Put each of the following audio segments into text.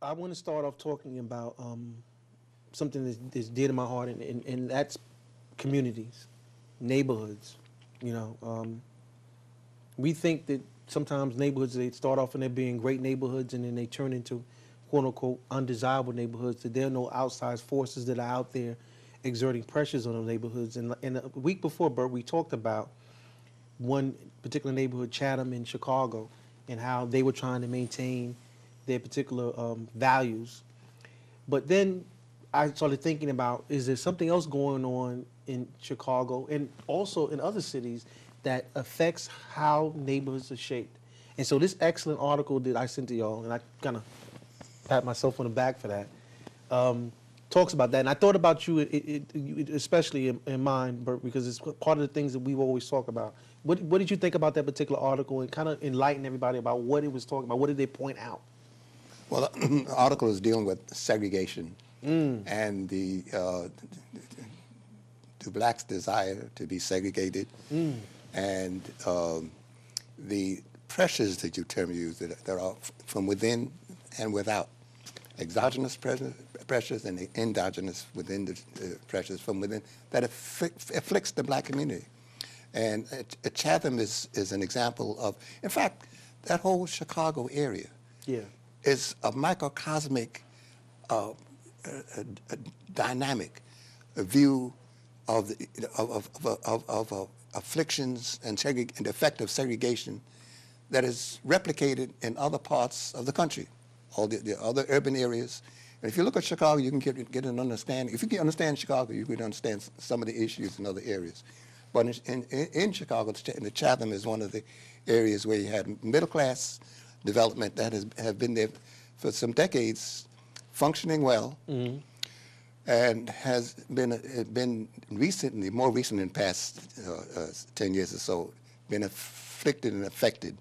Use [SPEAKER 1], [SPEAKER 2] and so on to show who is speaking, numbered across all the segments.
[SPEAKER 1] I want to start off talking about something that's dear to my heart, and that's communities, neighborhoods. You know, we think that sometimes neighborhoods, they start off and they're being great neighborhoods, and then they turn into quote unquote undesirable neighborhoods. That there are no outside forces that are out there exerting pressures on those neighborhoods. And a week before, Bert, we talked about one particular neighborhood, Chatham in Chicago, and how they were trying to maintain their particular values. But then I started thinking about, is there something else going on in Chicago and also in other cities that affects how neighborhoods are shaped? And so this excellent article that I sent to y'all, and I kind of pat myself on the back for that, talks about that. And I thought about you, especially in mine, Bert, because it's part of the things that we've always talked about. What did you think about that particular article, and kind of enlighten everybody about what it was talking about? What did they point out?
[SPEAKER 2] Well, the article is dealing with segregation and the blacks' desire to be segregated, and the pressures that you used that are from within and without, exogenous pressures and the endogenous within the pressures from within that afflicts the black community. And Chatham is an example of, in fact, that whole Chicago area.
[SPEAKER 1] Yeah.
[SPEAKER 2] Is a microcosmic dynamic view of afflictions and the effect of segregation that is replicated in other parts of the country, all the other urban areas. And if you look at Chicago, you can get an understanding. If you can understand Chicago, you can understand some of the issues in other areas. But in Chicago, the Chatham is one of the areas where you had middle-class development that have been there for some decades, functioning well, and has been recently, more recent in the past 10 years or so, been afflicted and affected.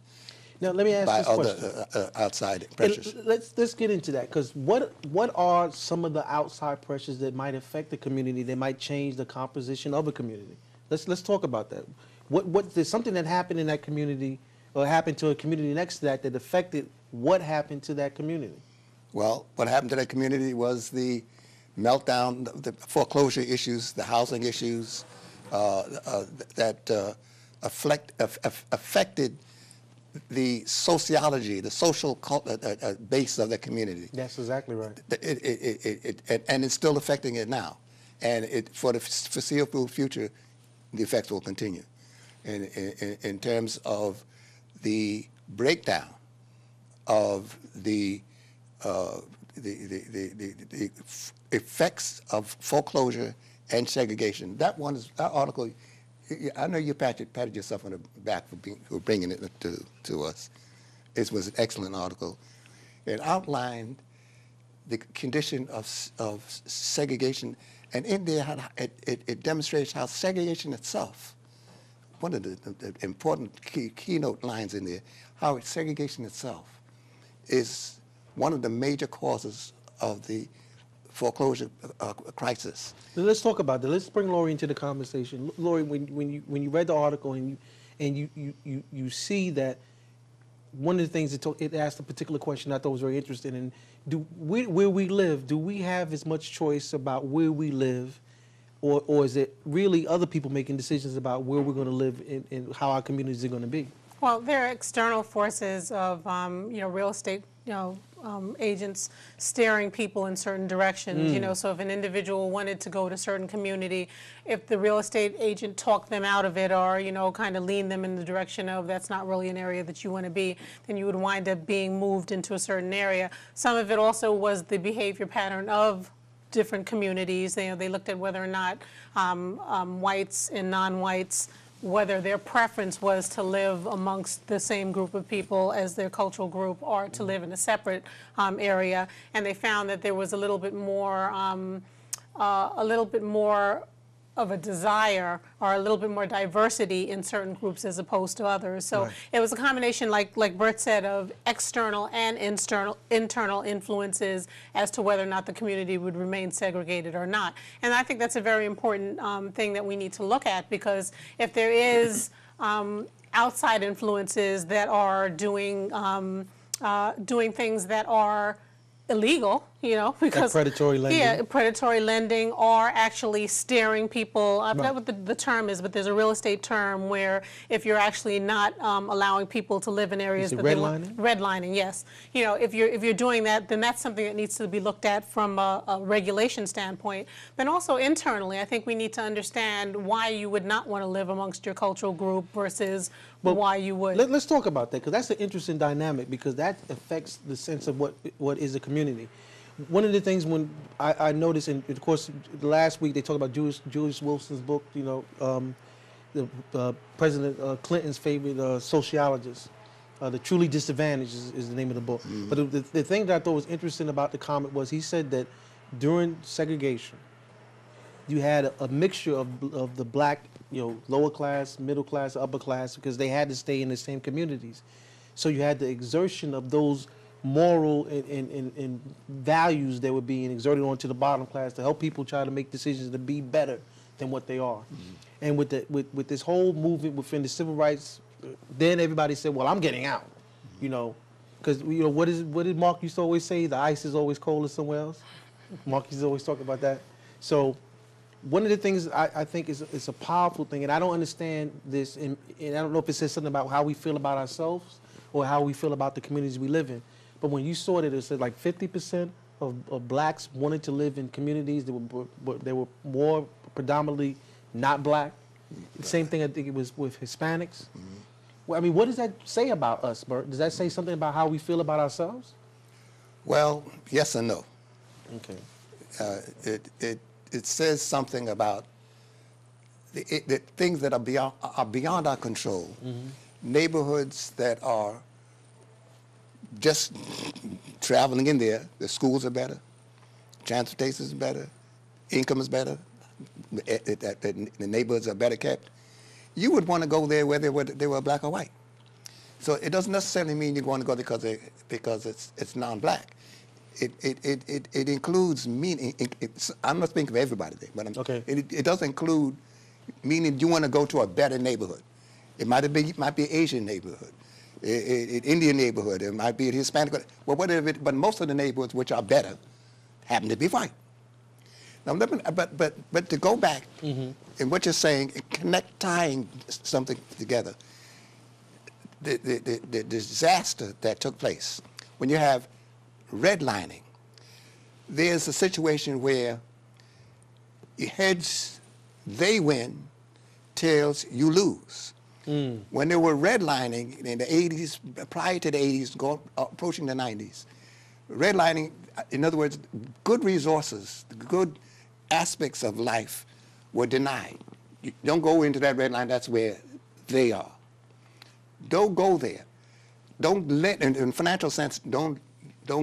[SPEAKER 1] Now let me ask
[SPEAKER 2] by
[SPEAKER 1] this
[SPEAKER 2] other
[SPEAKER 1] question.
[SPEAKER 2] Outside pressures.
[SPEAKER 1] Let's get into that, because what are some of the outside pressures that might affect the community, that might change the composition of a community? Let's talk about that. What there's something that happened in that community, or happened to a community next to that, that affected what happened to that community?
[SPEAKER 2] Well, what happened to that community was the meltdown, the foreclosure issues, the housing issues that affected the sociology, the social base of the community.
[SPEAKER 1] That's exactly right.
[SPEAKER 2] And it's still affecting it now. And for the foreseeable future, the effects will continue. In terms of the breakdown of the effects of foreclosure and segregation. That article, I know you patted yourself on the back for bringing it to us. It was an excellent article. It outlined the condition of segregation, and in there it demonstrates how segregation itself, one of the important keynote lines in there, how segregation itself is one of the major causes of the foreclosure crisis.
[SPEAKER 1] Let's talk about that. Let's bring Lorie into the conversation. Lorie, when you read the article and you see that one of the things it asked a particular question I thought was very interesting, and where we live, do we have as much choice about where we live, or is it really other people making decisions about where we're going to live and how our communities are going to be?
[SPEAKER 3] Well, there are external forces of real estate agents steering people in certain directions. So if an individual wanted to go to a certain community, if the real estate agent talked them out of it, or kind of leaned them in the direction of that's not really an area that you want to be, then you would wind up being moved into a certain area. Some of it also was the behavior pattern of different communities. They looked at whether or not whites and non-whites, whether their preference was to live amongst the same group of people as their cultural group or to live in a separate area. And they found that there was a little bit more of a desire or a little bit more diversity in certain groups as opposed to others. So right. It was a combination, like Burt said, of external and internal influences as to whether or not the community would remain segregated or not. And I think that's a very important thing that we need to look at, because if there is outside influences that are doing things that are illegal, because
[SPEAKER 1] predatory lending.
[SPEAKER 3] Yeah, predatory lending, or actually steering people. I forgot what the term is, but there's a real estate term where if you're actually not allowing people to live in areas that
[SPEAKER 1] redlining?
[SPEAKER 3] Redlining, yes. If you're doing that, then that's something that needs to be looked at from a regulation standpoint. But also internally, I think we need to understand why you would not want to live amongst your cultural group versus why you would.
[SPEAKER 1] Let's talk about that, because that's an interesting dynamic, because that affects the sense of what is a community. One of the things when I noticed, and of course last week they talked about Julius Wilson's book, President Clinton's favorite sociologist, The Truly Disadvantaged is the name of the book. But the thing that I thought was interesting about the comment was he said that during segregation, you had a mixture of the black, lower class, middle class, upper class, because they had to stay in the same communities. So you had the exertion of those moral and values that were being exerted onto the bottom class to help people try to make decisions to be better than what they are. And with this whole movement within the civil rights, then everybody said, well, I'm getting out, because what did Mark used to always say? The ice is always colder somewhere else. Mark used to always talk about that. So one of the things I think is a powerful thing, and I don't understand this, and I don't know if it says something about how we feel about ourselves or how we feel about the communities we live in. But when you saw that it said like 50% of blacks wanted to live in communities that were more predominantly not black. Same thing I think it was with Hispanics. Well, I mean, what does that say about us, Burt? Does that say something about how we feel about ourselves?
[SPEAKER 2] Well, yes and no.
[SPEAKER 1] Okay.
[SPEAKER 2] It says something about the things that are beyond our control. Neighborhoods that are just traveling in there, the schools are better, transportation is better, income is better, the neighborhoods are better kept. You would want to go there whether they were black or white. So it doesn't necessarily mean you want to go there because it's non-black. It includes meaning. I'm not speaking for everybody there, but
[SPEAKER 1] okay.
[SPEAKER 2] It does include meaning you want to go to a better neighborhood. It might be an Asian neighborhood, an Indian neighborhood. It might be a Hispanic. Well, whatever. But most of the neighborhoods which are better happen to be white. Now, but to go back and what you're saying, tying something together. The disaster that took place when you have redlining, there's a situation where heads, they win, tails, you lose. When they were redlining in the 80s, prior to the 80s, approaching the 90s, redlining, in other words, good resources, good aspects of life were denied. You don't go into that red line, that's where they are. Don't go there. Don't let, in financial sense, don't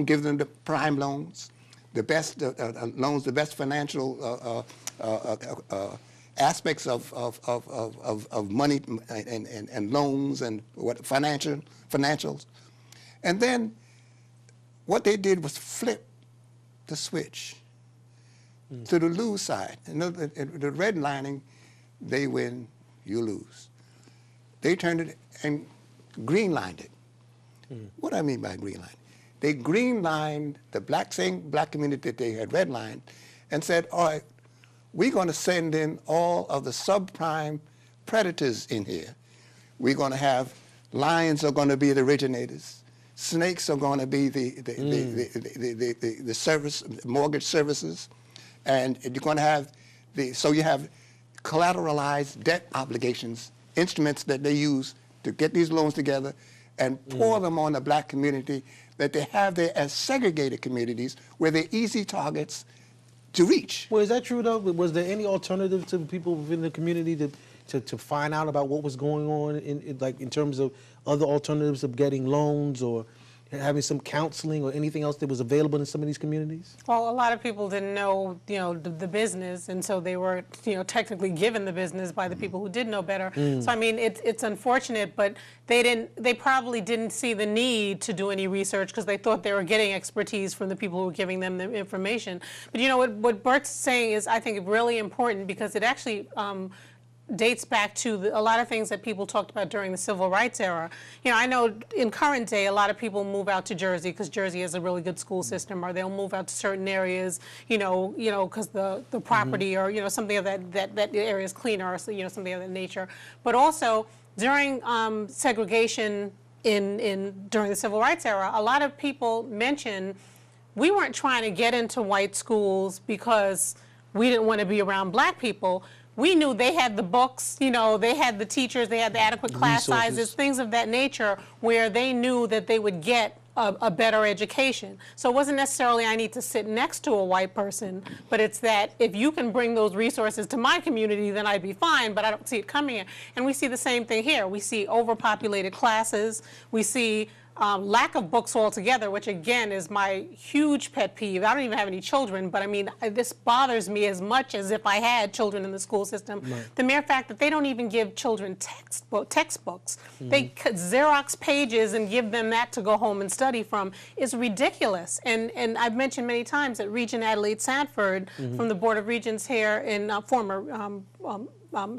[SPEAKER 2] give them the prime loans, the best loans, the best financial aspects of money and loans and financials. And then what they did was flip the switch to the lose side. In the redlining, they win, you lose. They turned it and greenlined it. What do I mean by greenline? They greenlined the same black community that they had redlined and said, all right, we're going to send in all of the subprime predators in here. We're going to have lions are going to be the originators. Snakes are going to be the mortgage services. And you're going to have so you have collateralized debt obligations, instruments that they use to get these loans together and pour them on the black community that they have there as segregated communities where they're easy targets to reach.
[SPEAKER 1] Well, is that true though? Was there any alternative to people within the community to find out about what was going on in terms of other alternatives of getting loans or having some counseling or anything else that was available in some of these communities?
[SPEAKER 3] Well, a lot of people didn't know, the business, and so they were, technically given the business by the people who did know better. So I mean, it's unfortunate, but they probably didn't see the need to do any research because they thought they were getting expertise from the people who were giving them the information. But what Burt's saying is, I think, really important because it actually dates back to a lot of things that people talked about during the civil rights era. You know, I know in current day, a lot of people move out to Jersey because Jersey has a really good school system, or they'll move out to certain areas, because the property or, something of that area is cleaner, or, something of that nature. But also, during segregation during the civil rights era, a lot of people mention we weren't trying to get into white schools because we didn't want to be around black people. We knew they had the books, they had the teachers, they had the adequate class sizes, things of that nature, where they knew that they would get a better education. So it wasn't necessarily I need to sit next to a white person, but it's that if you can bring those resources to my community, then I'd be fine, but I don't see it coming in. And we see the same thing here. We see overpopulated classes. We see lack of books altogether, which again is my huge pet peeve. I don't even have any children, but I mean, this bothers me as much as if I had children in the school system. Right. The mere fact that they don't even give children textbooks. They Xerox pages and give them that to go home and study from is ridiculous. And I've mentioned many times that Regent Adelaide Sanford from the Board of Regents here, and former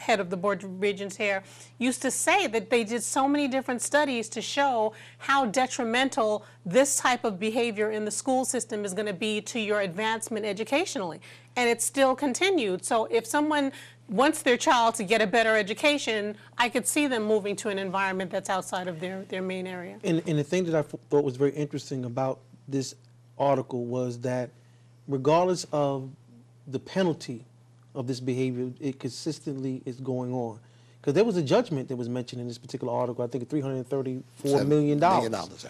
[SPEAKER 3] head of the Board of Regents here, used to say that they did so many different studies to show how detrimental this type of behavior in the school system is going to be to your advancement educationally. And it's still continued. So if someone wants their child to get a better education, I could see them moving to an environment that's outside of their main area.
[SPEAKER 1] And the thing that I thought was very interesting about this article was that regardless of the penalty of this behavior, it consistently is going on. Because there was a judgment that was mentioned in this particular article, I think $334 million.
[SPEAKER 2] Right.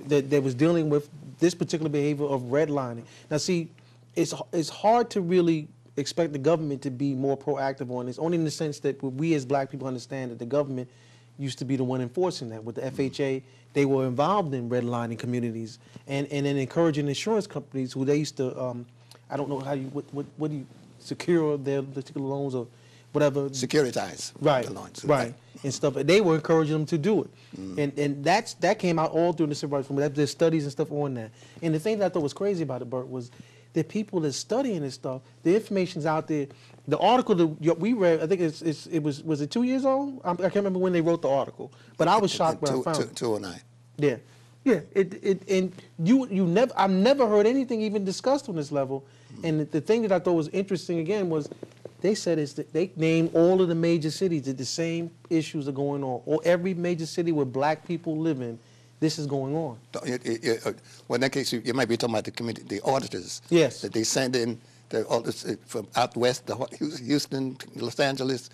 [SPEAKER 1] That was dealing with this particular behavior of redlining. Now see, it's hard to really expect the government to be more proactive on this, only in the sense that we as black people understand that the government used to be the one enforcing that. With the FHA, they were involved in redlining communities and then encouraging insurance companies who they used to, I don't know how you, what do you, secure their particular loans or whatever.
[SPEAKER 2] Securitize.
[SPEAKER 1] Right,
[SPEAKER 2] the loans.
[SPEAKER 1] right, and stuff. They were encouraging them to do it. And that came out all through the civil rights movement. There's studies and stuff on that. And the thing that I thought was crazy about it, Burt, was the people that's studying this stuff, the information's out there. The article that we read, I think was it 2 years old? I can't remember when they wrote the article, but I was shocked when I found it.
[SPEAKER 2] 2009.
[SPEAKER 1] Yeah, yeah. And I've never heard anything even discussed on this level. And the thing that I thought was interesting again was they said is that they named all of the major cities that the same issues are going on. Or every major city where black people live in, this is going on.
[SPEAKER 2] Well, in that case, you might be talking about the committee, the auditors.
[SPEAKER 1] Yes.
[SPEAKER 2] That they send in from out west, Houston, Los Angeles,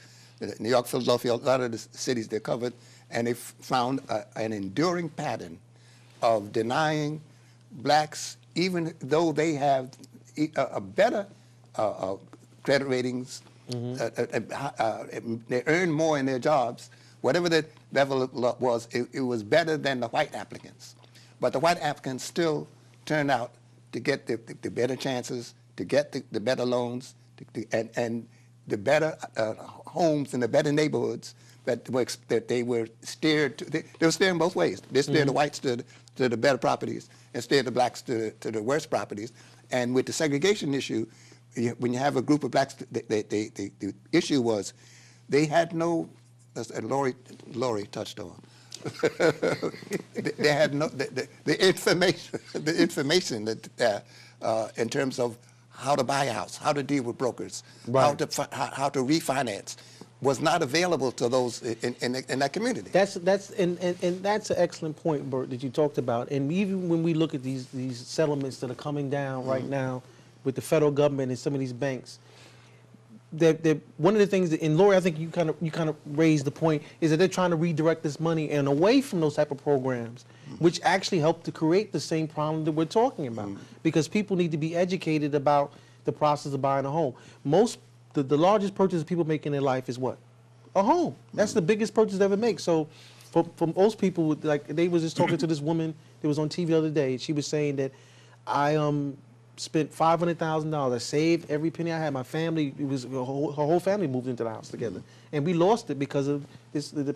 [SPEAKER 2] New York, Philadelphia, a lot of the cities they covered, and they found an enduring pattern of denying blacks, even though they have a better credit ratings, they earn more in their jobs. Whatever the level was, it was better than the white applicants. But the white applicants still turned out to get the better chances, to get the better loans, and the better homes in the better neighborhoods that they were steered to. They were steering both ways. They steered the whites to the better properties and steered the blacks to the worst properties. And with the segregation issue, when you have a group of blacks, the issue was they had no, as Lorie touched on, they had no the information that in terms of how to buy a house, how to deal with brokers,
[SPEAKER 1] right,
[SPEAKER 2] how to refinance, was not available to those in that community.
[SPEAKER 1] That's an excellent point, Burt, that you talked about. And even when we look at these settlements that are coming down right now with the federal government and some of these banks, one of the things that, and Lorie, I think you kind of raised the point, is that they're trying to redirect this money and away from those type of programs, which actually help to create the same problem that we're talking about, because people need to be educated about the process of buying a home. The largest purchase people make in their life is what? A home. That's the biggest purchase they ever make. So for most people, like they was just talking to this woman that was on TV the other day. She was saying that I spent $500,000. I saved every penny I had. My family, her whole family moved into the house together. And we lost it because of the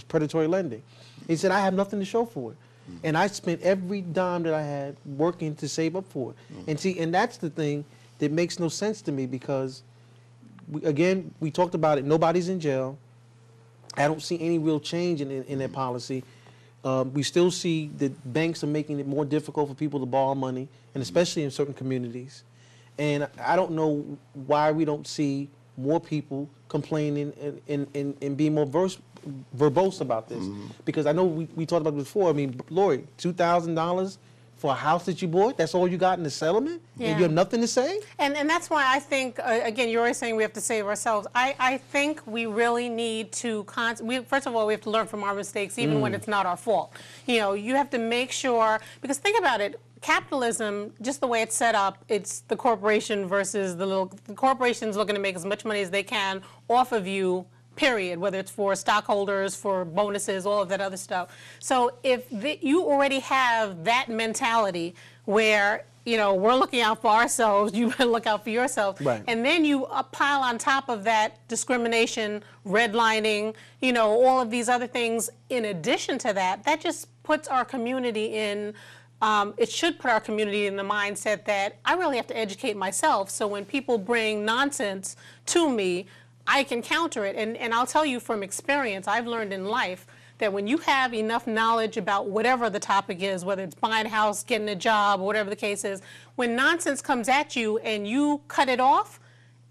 [SPEAKER 1] predatory lending. He said, I have nothing to show for it. And I spent every dime that I had working to save up for it. And see, and that's the thing that makes no sense to me, because again, we talked about it. Nobody's in jail. I don't see any real change in their policy. We still see that banks are making it more difficult for people to borrow money, and especially in certain communities. And I don't know why we don't see more people complaining and being more verbose about this. Because I know we talked about it before. I mean, Lorie, $2,000 for a house that you bought, that's all you got in the settlement?
[SPEAKER 3] Yeah.
[SPEAKER 1] And you have nothing to say?
[SPEAKER 3] And that's why I think, again, you're always saying we have to save ourselves. I think we really need to, first of all, we have to learn from our mistakes, even when it's not our fault. You know, you have to make sure, because think about it, capitalism, just the way it's set up, it's the corporation versus the corporation's looking to make as much money as they can off of you, period, whether it's for stockholders, for bonuses, all of that other stuff. So if you already have that mentality where, you know, we're looking out for ourselves, you better look out for yourself.
[SPEAKER 1] Right.
[SPEAKER 3] And then you pile on top of that discrimination, redlining, you know, all of these other things in addition to that, that just puts our community in, it should put our community in the mindset that I really have to educate myself. So when people bring nonsense to me, I can counter it. And I'll tell you from experience, I've learned in life that when you have enough knowledge about whatever the topic is, whether it's buying a house, getting a job, whatever the case is, when nonsense comes at you and you cut it off,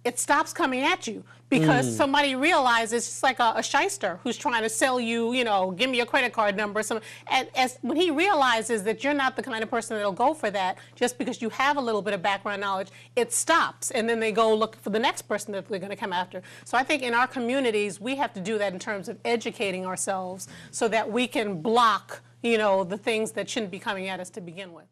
[SPEAKER 3] it stops coming at you because somebody realizes it's just like a shyster who's trying to sell you, you know, give me your credit card number. And when he realizes that you're not the kind of person that'll go for that just because you have a little bit of background knowledge, it stops. And then they go look for the next person that they're going to come after. So I think in our communities, we have to do that in terms of educating ourselves so that we can block, you know, the things that shouldn't be coming at us to begin with.